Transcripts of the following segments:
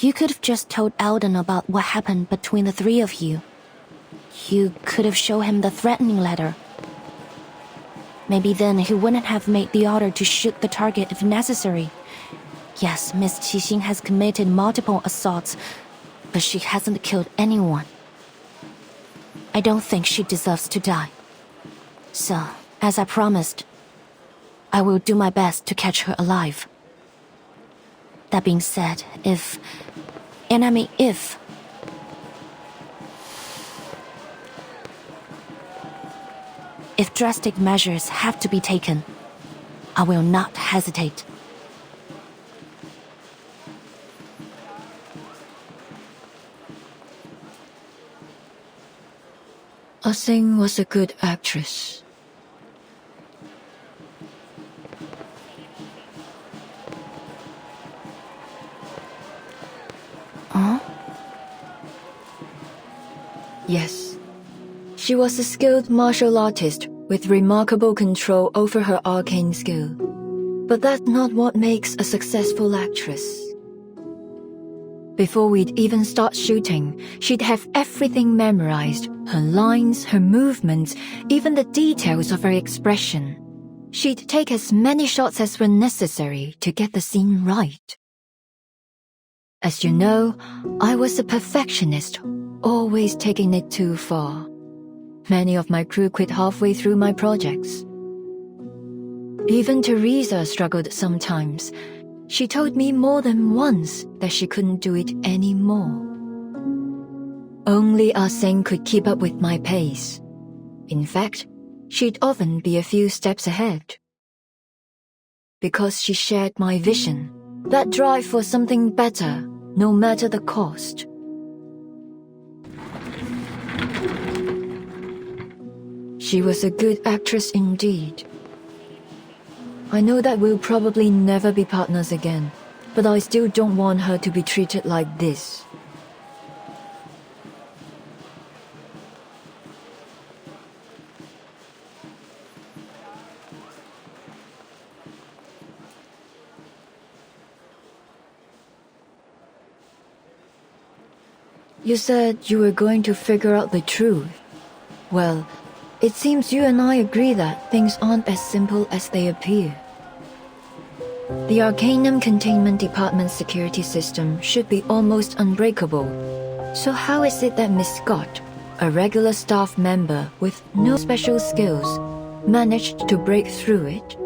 You could have just told Eldon about what happened between the three of you. You could have shown him the threatening letter. Maybe then he wouldn't have made the order to shoot the target if necessary. Yes, Miss Qixing has committed multiple assaults, but she hasn't killed anyone. I don't think she deserves to die. So, as I promised, I will do my best to catch her alive. That being said, if drastic measures have to be taken, I will not hesitate. Xing was a good actress. Huh? Yes. She was a skilled martial artist with remarkable control over her arcane skill. But that's not what makes a successful actress. Before we'd even start shooting, she'd have everything memorized, her lines, her movements, even the details of her expression. She'd take as many shots as were necessary to get the scene right. As you know, I was a perfectionist, always taking it too far. Many of my crew quit halfway through my projects. Even Teresa struggled sometimes. She told me more than once that she couldn't do it anymore. Only Xing could keep up with my pace. In fact, she'd often be a few steps ahead. Because she shared my vision, that drive for something better, no matter the cost. She was a good actress indeed. I know that we'll probably never be partners again, but I still don't want her to be treated like this. You said you were going to figure out the truth. Well, it seems you and I agree that things aren't as simple as they appear. The Arcanum Containment Department's security system should be almost unbreakable. So how is it that Miss Scott, a regular staff member with no special skills, managed to break through it?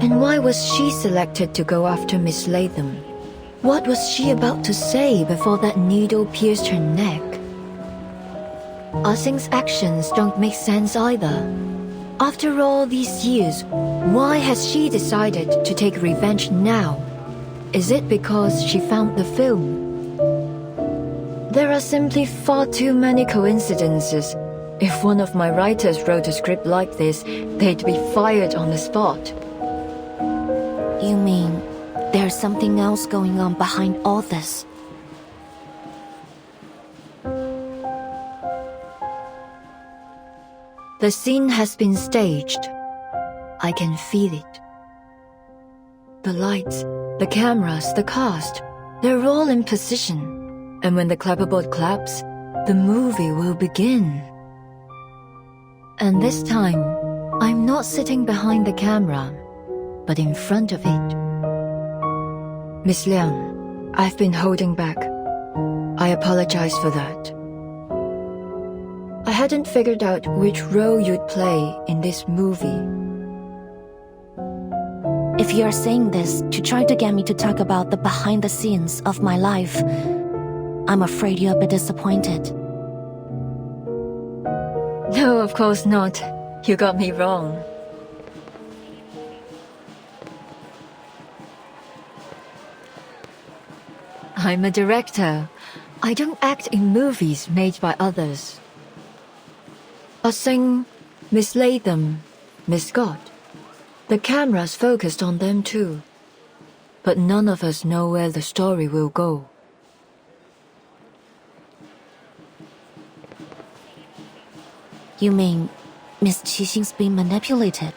And why was she selected to go after Miss Latham? What was she about to say before that needle pierced her neck? Xing's actions don't make sense either. After all these years, why has she decided to take revenge now? Is it because she found the film? There are simply far too many coincidences. If one of my writers wrote a script like this, they'd be fired on the spot. You mean there's something else going on behind all this? The scene has been staged. I can feel it. The lights, the cameras, the cast, they're all in position. And when the clapperboard claps, the movie will begin. And this time, I'm not sitting behind the camera, but in front of it. Miss Liang, I've been holding back. I apologize for that. I hadn't figured out which role you'd play in this movie. If you're saying this to try to get me to talk about the behind the scenes of my life, I'm afraid you'll be disappointed. No, of course not. You got me wrong. I'm a director. I don't act in movies made by others. Xing, Miss Latham, Miss Scott. The camera's focused on them too. But none of us know where the story will go. You mean Miss Qixing's being manipulated?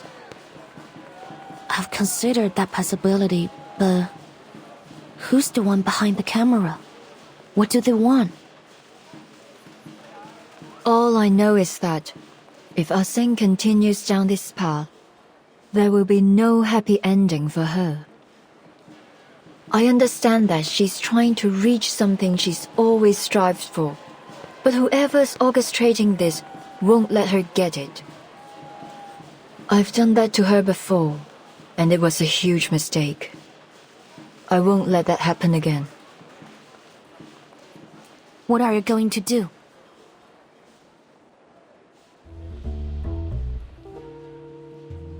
I've considered that possibility, but Who's the one behind the camera? What do they want? All I know is that if Ah-Seng continues down this path, there will be no happy ending for her. I understand that she's trying to reach something she's always strived for, but whoever's orchestrating this won't let her get it. I've done that to her before, and it was a huge mistake. I won't let that happen again. What are you going to do?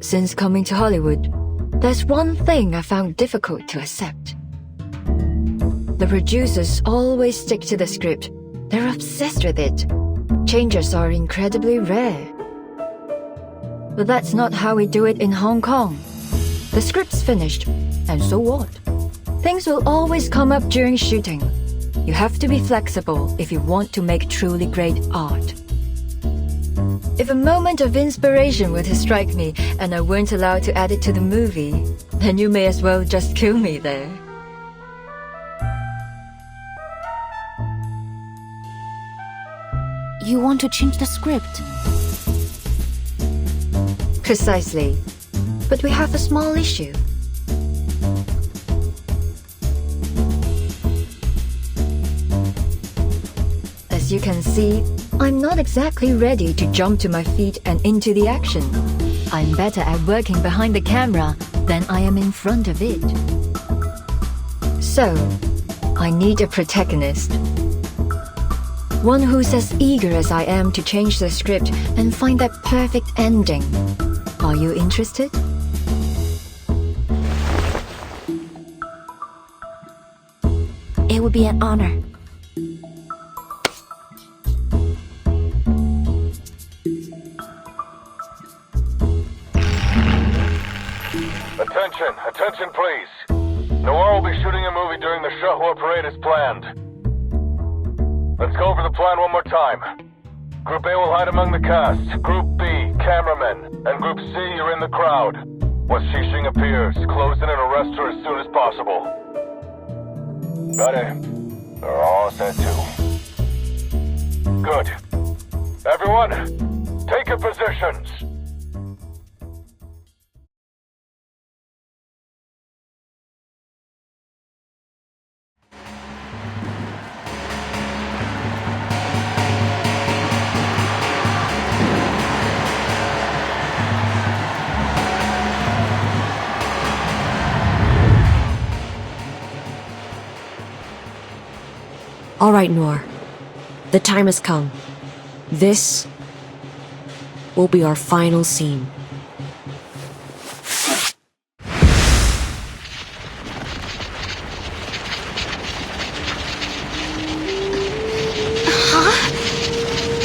Since coming to Hollywood, there's one thing I found difficult to accept. The producers always stick to the script. They're obsessed with it. Changes are incredibly rare. But that's not how we do it in Hong Kong. The script's finished, and so what? Things will always come up during shooting. You have to be flexible if you want to make truly great art. If a moment of inspiration were to strike me and I weren't allowed to add it to the movie, then you may as well just kill me there. You want to change the script? Precisely. But we have a small issue. As you can see, I'm not exactly ready to jump to my feet and into the action. I'm better at working behind the camera than I am in front of it. So, I need a protagonist. One who's as eager as I am to change the script and find that perfect ending. Are you interested? It would be an honor. Attention please. Noir will be shooting a movie during the Shahua parade as planned. Let's go over the plan one more time. Group A will hide among the cast. Group B, cameramen. And Group C, you're in the crowd. Once Xixing appears, close in and arrest her as soon as possible. Got it. They're all set too. Good. Everyone, take your positions. All right, Noir. The time has come. This will be our final scene.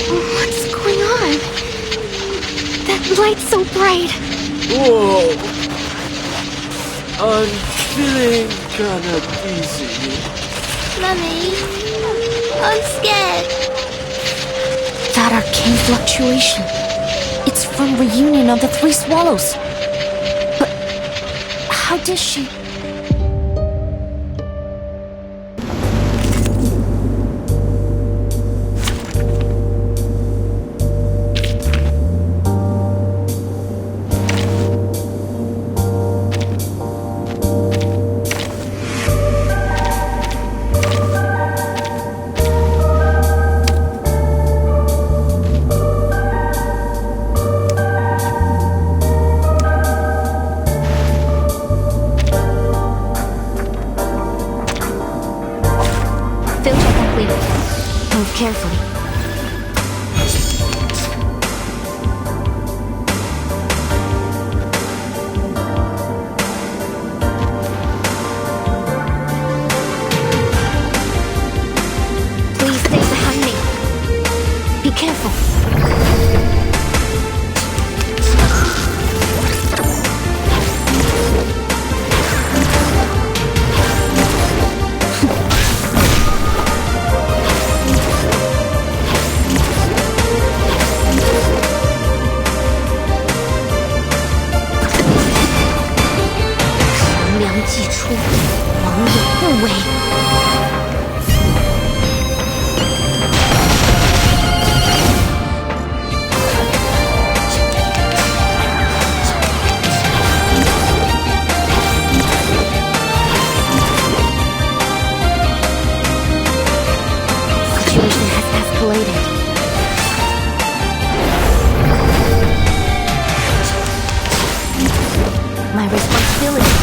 What's going on? That light's so bright. Whoa! I'm feeling kinda dizzy. Mummy, I'm scared. That arcane fluctuation. It's from reunion of the Three Swallows. But how did she... Move carefully. Please stay behind me. Be careful. way. Situation has escalated. My responsibility.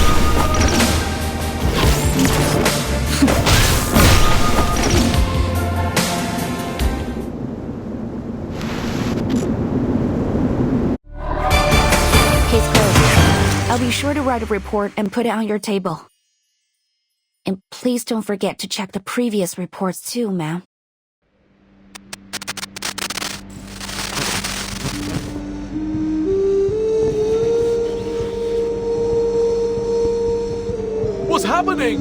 Case closed. I'll be sure to write a report and put it on your table. And please don't forget to check the previous reports too, ma'am. What's happening?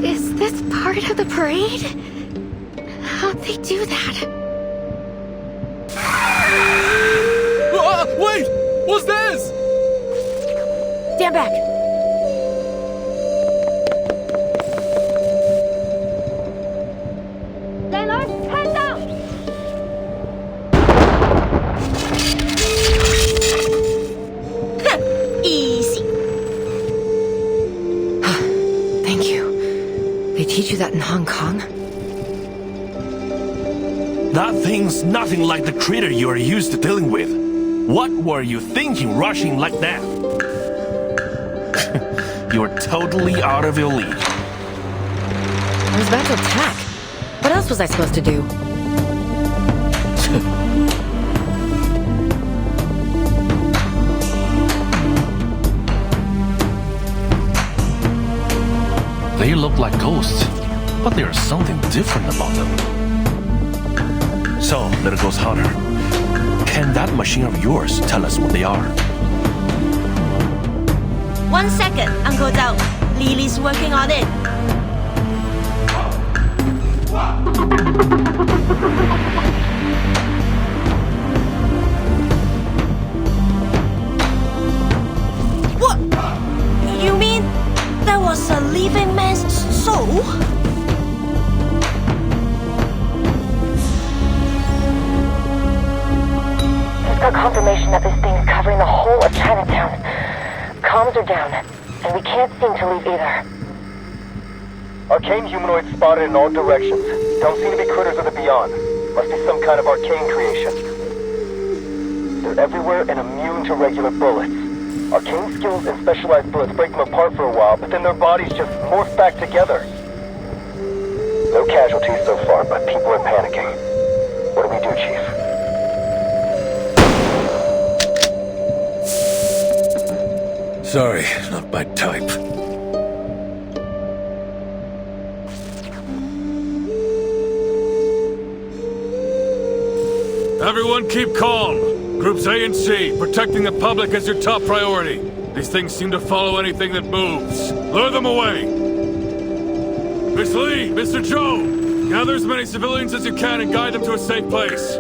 Is this part of the parade? How'd they do that? Wait! What's this? Stand back! Hands down! Easy. Thank you. They teach you that in Hong Kong? That thing's nothing like the critter you are used to dealing with. What were you thinking rushing like that? You're totally out of your league. I was about to attack. What else was I supposed to do? They look like ghosts, but there's something different about them. So, little ghost hunter, can that machine of yours tell us what they are? 1 second, Uncle Zhao. Lily's working on it. What? You mean that was a living man's soul? We've got confirmation that this thing's covering the whole of Chinatown. Comms are down, and we can't seem to leave either. Arcane humanoids spotted in all directions. Don't seem to be critters of the beyond. Must be some kind of arcane creation. They're everywhere and immune to regular bullets. Arcane skills and specialized bullets break them apart for a while, but then their bodies just morph back together. No casualties so far, but people are panicking. What do we do, Chief? Sorry, not my type. Everyone keep calm. Groups A and C, protecting the public is your top priority. These things seem to follow anything that moves. Lure them away. Miss Lee, Mr. Zhou, gather as many civilians as you can and guide them to a safe place.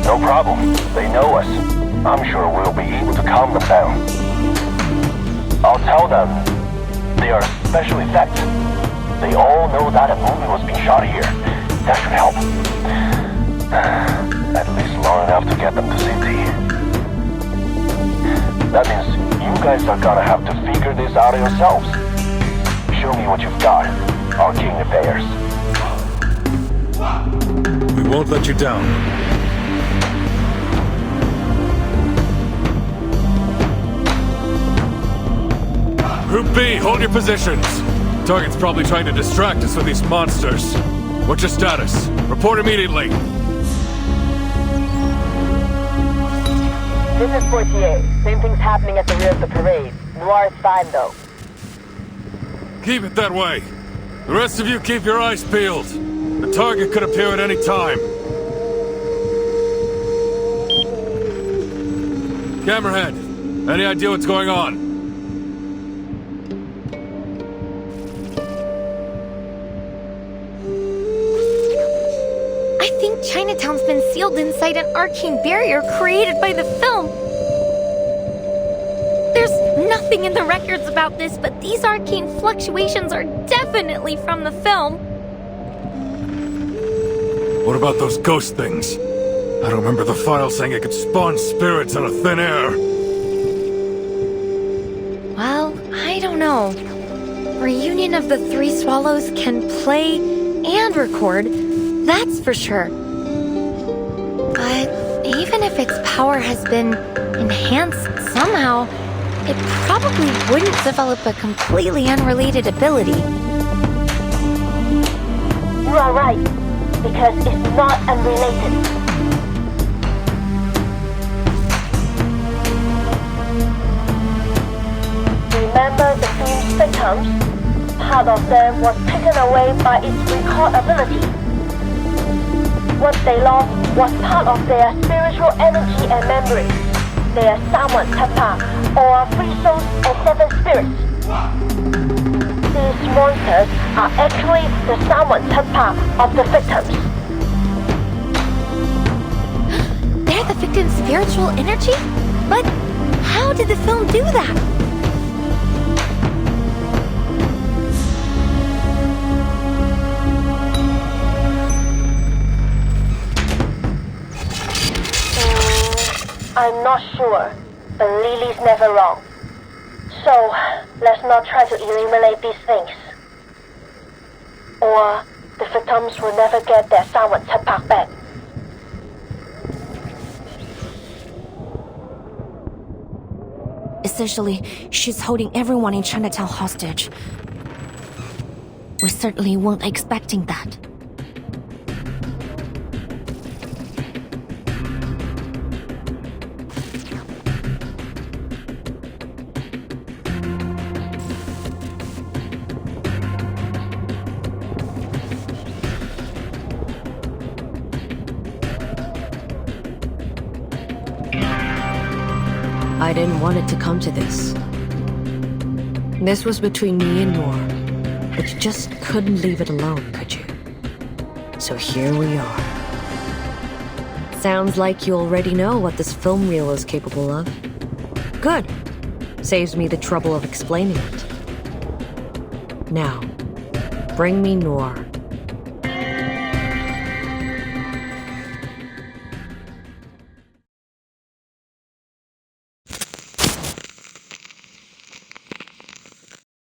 No problem. They know us. I'm sure we'll be able to calm them down. I'll tell them they are special effects. They all know that a movie was being shot here. That should help. At least long enough to get them to safety. That means you guys are gonna have to figure this out yourselves. Show me what you've got, Arcane Affairs. We won't let you down. Group B, hold your positions. Target's probably trying to distract us with these monsters. What's your status? Report immediately. This is Fortier. Same thing's happening at the rear of the parade. Noir's fine, though. Keep it that way. The rest of you keep your eyes peeled. The target could appear at any time. Camerahead, any idea what's going on? I I think Chinatown's been sealed inside an arcane barrier created by the film. There's nothing in the records about this, but these arcane fluctuations are definitely from the film. What about those ghost things? I don't remember the file saying it could spawn spirits out of thin air. Well, I don't know. Reunion of the Three Swallows can play and record, that's for sure. But even if its power has been enhanced somehow, it probably wouldn't develop a completely unrelated ability. You are right, because it's not unrelated. Remember the film's victims? Part of them was taken away by its recall ability. What they lost was part of their spiritual energy and memories, their Sawan Tapa, or three souls and seven spirits. These monsters are actually the Sawan Tapa of the victims. They're the victim's spiritual energy? But how did the film do that? I'm not sure, but Lily's never wrong. So, let's not try to eliminate these things. Or, the victims will never get their Sawan Tapak back. Essentially, she's holding everyone in Chinatown hostage. We certainly weren't expecting that. I didn't want it to come to this. This was between me and Noor, but you just couldn't leave it alone, could you? So here we are. Sounds like you already know what this film reel is capable of. Good. Saves me the trouble of explaining it. Now, bring me Noor.